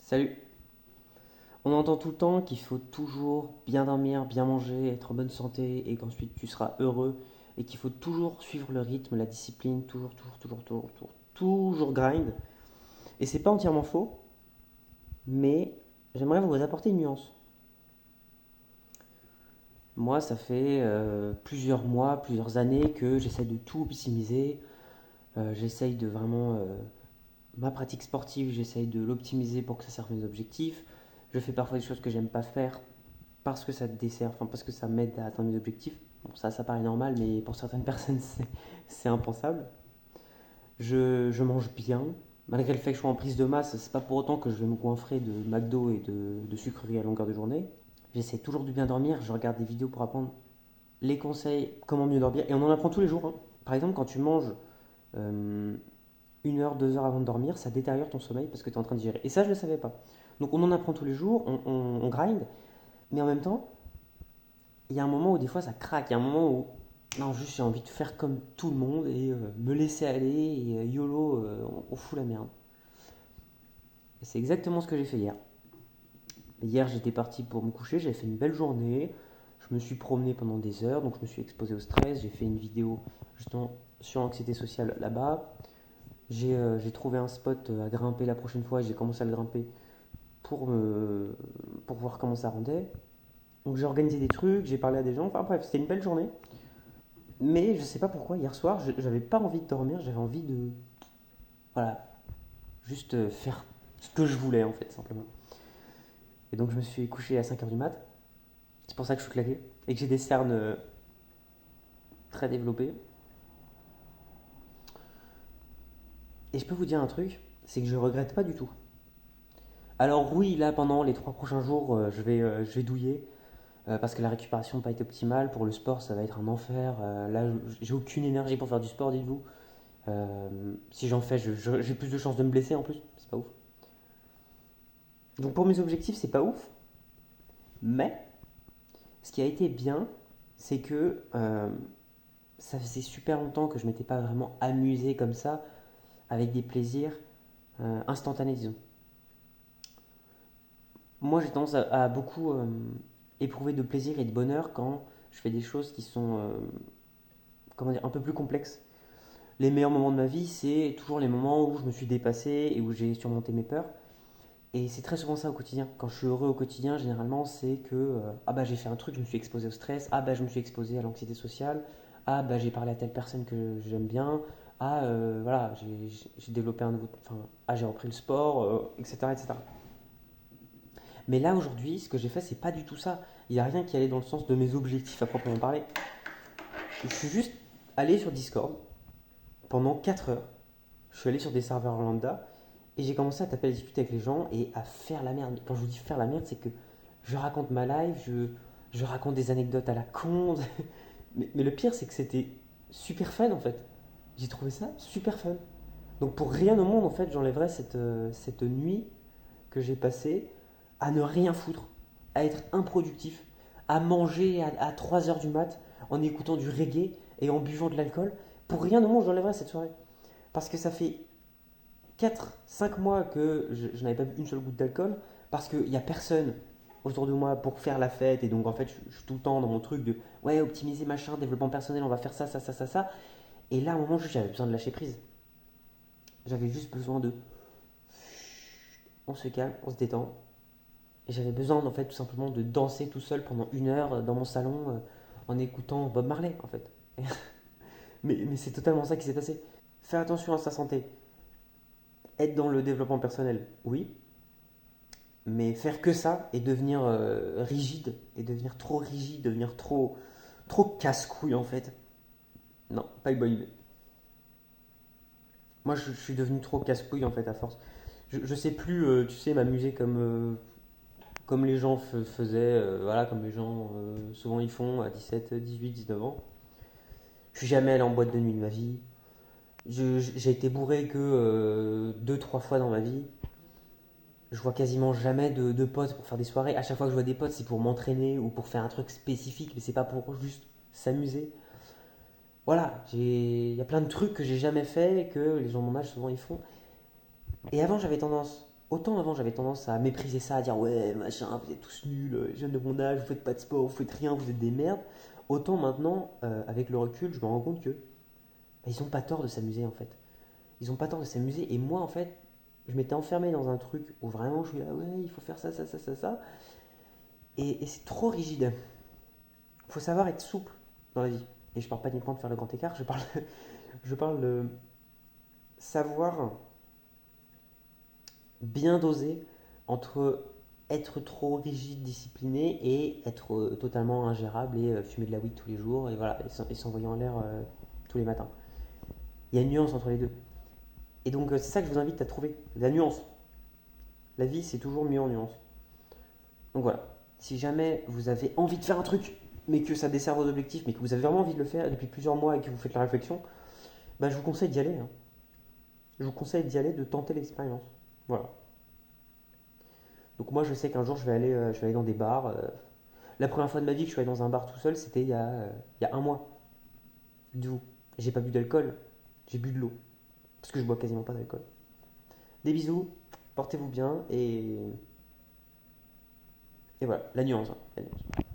Salut. On entend tout le temps qu'il faut toujours bien dormir, bien manger, être en bonne santé et qu'ensuite tu seras heureux et qu'il faut toujours suivre le rythme, la discipline, toujours grind. Et c'est pas entièrement faux, mais j'aimerais vous apporter une nuance. Moi, ça fait plusieurs mois, plusieurs années que j'essaie de tout optimiser. J'essaye de vraiment ma pratique sportive, j'essaye de l'optimiser pour que ça serve mes objectifs. Je fais parfois des choses que j'aime pas faire parce que ça te dessert, enfin parce que ça m'aide à atteindre mes objectifs. Bon, ça paraît normal, mais pour certaines personnes, c'est impensable. Je mange bien. Malgré le fait que je sois en prise de masse, c'est pas pour autant que je vais me goinfrer de McDo et de sucreries à longueur de journée. J'essaie toujours de bien dormir. Je regarde des vidéos pour apprendre les conseils, comment mieux dormir. Et on en apprend tous les jours, hein. Par exemple, quand tu manges euh, 1 heure, 2 heures avant de dormir, ça détériore ton sommeil parce que tu es en train de digérer. Et ça, je ne le savais pas. Donc on en apprend tous les jours, on grind, mais en même temps, il y a un moment où des fois ça craque. Il y a un moment où, non, juste j'ai envie de faire comme tout le monde et me laisser aller et YOLO, on fout la merde. Et c'est exactement ce que j'ai fait hier. Hier, j'étais parti pour me coucher, j'avais fait une belle journée. Je me suis promené pendant des heures, donc je me suis exposé au stress. J'ai fait une vidéo justement sur l'anxiété sociale là-bas. J'ai trouvé un spot à grimper la prochaine fois. J'ai commencé à le grimper pour voir comment ça rendait. Donc j'ai organisé des trucs, j'ai parlé à des gens. Enfin bref, c'était une belle journée. Mais je sais pas pourquoi, hier soir, j'avais pas envie de dormir, j'avais envie de. Voilà, juste faire ce que je voulais en fait, simplement. Et donc je me suis couché à 5 heures du mat. C'est pour ça que je suis claqué. Et que j'ai des cernes très développées. Et je peux vous dire un truc, c'est que je regrette pas du tout. Alors oui, là pendant les 3 prochains jours, je vais douiller. Parce que la récupération n'a pas été optimale. Pour le sport, ça va être un enfer. Là, j'ai aucune énergie pour faire du sport, dites-vous. Si j'en fais, j'ai plus de chances de me blesser en plus. C'est pas ouf. Donc pour mes objectifs, c'est pas ouf. Mais ce qui a été bien, c'est que ça faisait super longtemps que je m'étais pas vraiment amusé comme ça, avec des plaisirs instantanés, disons. Moi, j'ai tendance à beaucoup éprouver de plaisir et de bonheur quand je fais des choses qui sont comment dire, un peu plus complexes. Les meilleurs moments de ma vie, c'est toujours les moments où je me suis dépassé et où j'ai surmonté mes peurs. Et c'est très souvent ça au quotidien. Quand je suis heureux au quotidien, généralement, c'est que ah bah j'ai fait un truc, je me suis exposé au stress, ah bah je me suis exposé à l'anxiété sociale, ah bah j'ai parlé à telle personne que j'aime bien, ah voilà, j'ai développé un nouveau, enfin, ah j'ai repris le sport, etc., etc. Mais là aujourd'hui, ce que j'ai fait, c'est pas du tout ça. Il n'y a rien qui allait dans le sens de mes objectifs à proprement parler. Je suis juste allé sur Discord pendant 4 heures. Je suis allé sur des serveurs lambda et j'ai commencé à taper à discuter avec les gens et à faire la merde. Quand je vous dis faire la merde, c'est que je raconte ma life, je raconte des anecdotes à la con. Mais le pire, c'est que c'était super fun en fait. J'ai trouvé ça super fun. Donc pour rien au monde, en fait, j'enlèverais cette nuit que j'ai passée à ne rien foutre, à être improductif, à manger à 3 heures du mat en écoutant du reggae et en buvant de l'alcool. Pour rien au monde, j'enlèverais cette soirée. Parce que ça fait 4 5 mois que je n'avais pas bu une seule goutte d'alcool parce qu'il n'y a personne autour de moi pour faire la fête. Et donc, en fait, je suis tout le temps dans mon truc de ouais, optimiser machin, développement personnel, on va faire ça, ça, ça, ça, ça. Et là, à un moment, j'avais besoin de lâcher prise. J'avais juste besoin de. On se calme, on se détend. Et j'avais besoin, en fait, tout simplement de danser tout seul pendant 1 heure dans mon salon en écoutant Bob Marley, en fait. Mais c'est totalement ça qui s'est passé. Faire attention à sa santé. Être dans le développement personnel, oui. Mais faire que ça et devenir rigide, et devenir trop rigide, devenir trop casse-couille en fait, non, pas une bonne idée. Moi je suis devenu trop casse-couille en fait à force. Je sais plus, tu sais, m'amuser comme les gens faisaient, voilà, comme les gens souvent ils font à 17, 18, 19 ans. Je suis jamais allé en boîte de nuit de ma vie. J'ai été bourré que 2, 3 fois dans ma vie. Je vois quasiment jamais de potes pour faire des soirées. À chaque fois que je vois des potes, c'est pour m'entraîner ou pour faire un truc spécifique, mais c'est pas pour juste s'amuser. Voilà, il y a plein de trucs que j'ai jamais fait et que les gens de mon âge souvent ils font. Et avant, j'avais tendance. Autant avant j'avais tendance à mépriser ça, à dire ouais machin, vous êtes tous nuls, les jeunes de mon âge, vous faites pas de sport, vous faites rien, vous êtes des merdes. Autant maintenant, avec le recul, je me rends compte que ils ont pas tort de s'amuser en fait. Ils ont pas tort de s'amuser et moi en fait, je m'étais enfermé dans un truc où vraiment je suis là ouais il faut faire ça, ça, ça, ça, ça. Et c'est trop rigide. Il faut savoir être souple dans la vie. Et je parle pas uniquement de faire le grand écart, je parle de savoir bien doser entre être trop rigide, discipliné et être totalement ingérable et fumer de la weed tous les jours et voilà et s'envoyer en l'air tous les matins. Il y a une nuance entre les deux. Et donc c'est ça que je vous invite à trouver, la nuance. La vie c'est toujours mieux en nuance. Donc voilà, si jamais vous avez envie de faire un truc mais que ça dessert vos objectifs, mais que vous avez vraiment envie de le faire depuis plusieurs mois et que vous faites la réflexion, bah, je vous conseille d'y aller, hein. Je vous conseille d'y aller, de tenter l'expérience. Voilà. Donc moi je sais qu'un jour je vais aller dans des bars. La première fois de ma vie que je suis allé dans un bar tout seul, c'était il y a un mois. Du coup, j'ai pas bu d'alcool, j'ai bu de l'eau. Parce que je bois quasiment pas d'alcool. Des bisous, portez-vous bien et voilà, la nuance, hein, la nuance.